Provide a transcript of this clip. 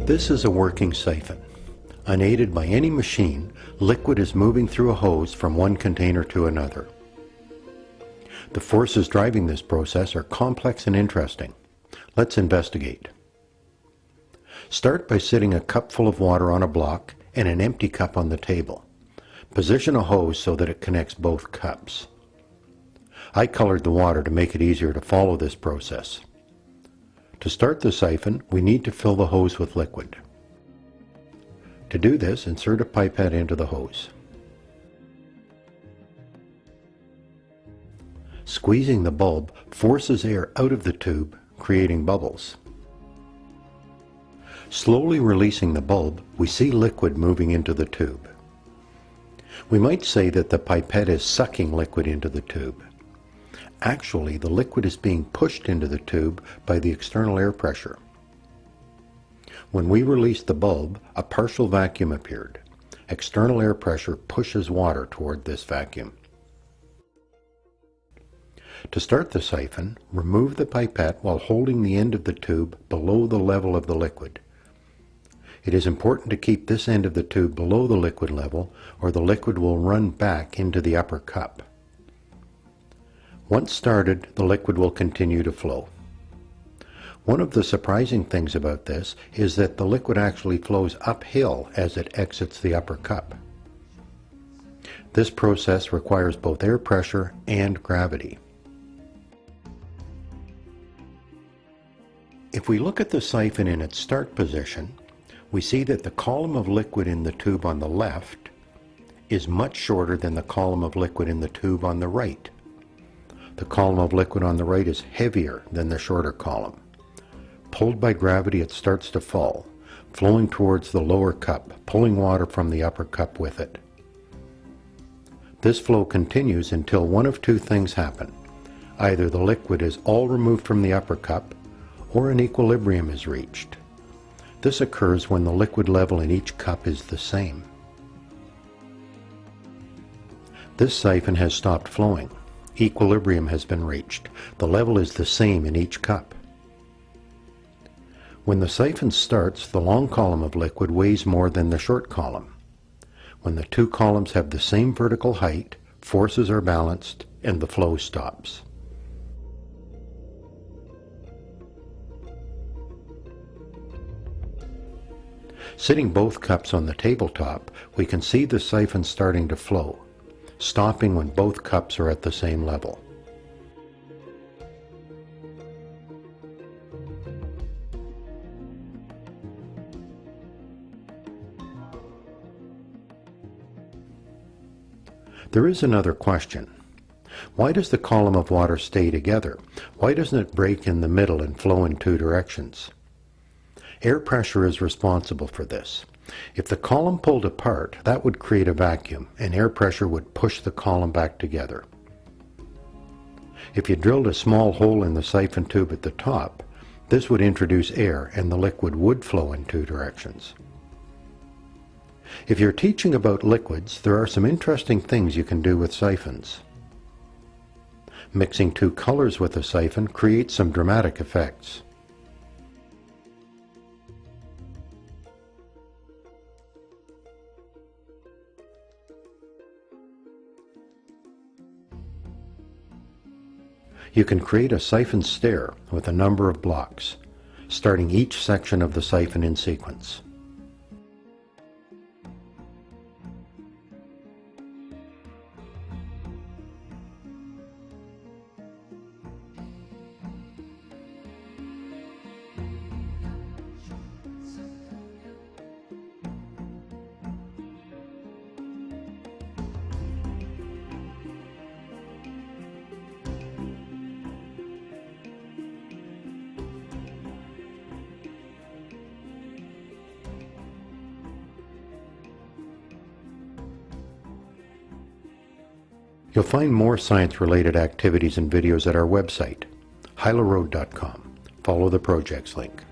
This is a working siphon. Unaided by any machine, liquid is moving through a hose from one container to another. The forces driving this process are complex and interesting. Let's investigate. Start by sitting a cup full of water on a block and an empty cup on the table. Position a hose so that it connects both cups. I colored the water to make it easier to follow this process. To start the siphon, we need to fill the hose with liquid. To do this, insert a pipette into the hose. Squeezing the bulb forces air out of the tube, creating bubbles. Slowly releasing the bulb, we see liquid moving into the tube. We might say that the pipette is sucking liquid into the tube. Actually, the liquid is being pushed into the tube by the external air pressure. When we released the bulb, a partial vacuum appeared. External air pressure pushes water toward this vacuum. To start the siphon, remove the pipette while holding the end of the tube below the level of the liquid. It is important to keep this end of the tube below the liquid level, or the liquid will run back into the upper cup. Once started, the liquid will continue to flow. One of the surprising things about this is that the liquid actually flows uphill as it exits the upper cup. This process requires both air pressure and gravity. If we look at the siphon in its start position, we see that the column of liquid in the tube on the left is much shorter than the column of liquid in the tube on the right. The column of liquid on the right is heavier than the shorter column. Pulled by gravity, it starts to fall, flowing towards the lower cup, pulling water from the upper cup with it. This flow continues until one of two things happen. Either the liquid is all removed from the upper cup, or an equilibrium is reached. This occurs when the liquid level in each cup is the same. This siphon has stopped flowing. Equilibrium has been reached. The level is the same in each cup. When the siphon starts, the long column of liquid weighs more than the short column. When the two columns have the same vertical height, forces are balanced and the flow stops. Sitting both cups on the tabletop, we can see the siphon starting to flow, stopping when both cups are at the same level. There is another question. Why does the column of water stay together? Why doesn't it break in the middle and flow in two directions? Air pressure is responsible for this. If the column pulled apart, that would create a vacuum, and air pressure would push the column back together. If you drilled a small hole in the siphon tube at the top, this would introduce air and the liquid would flow in two directions. If you're teaching about liquids, there are some interesting things you can do with siphons. Mixing two colors with a siphon creates some dramatic effects. You can create a siphon stair with a number of blocks, starting each section of the siphon in sequence. You'll find more science-related activities and videos at our website, hylaroad.com. Follow the projects link.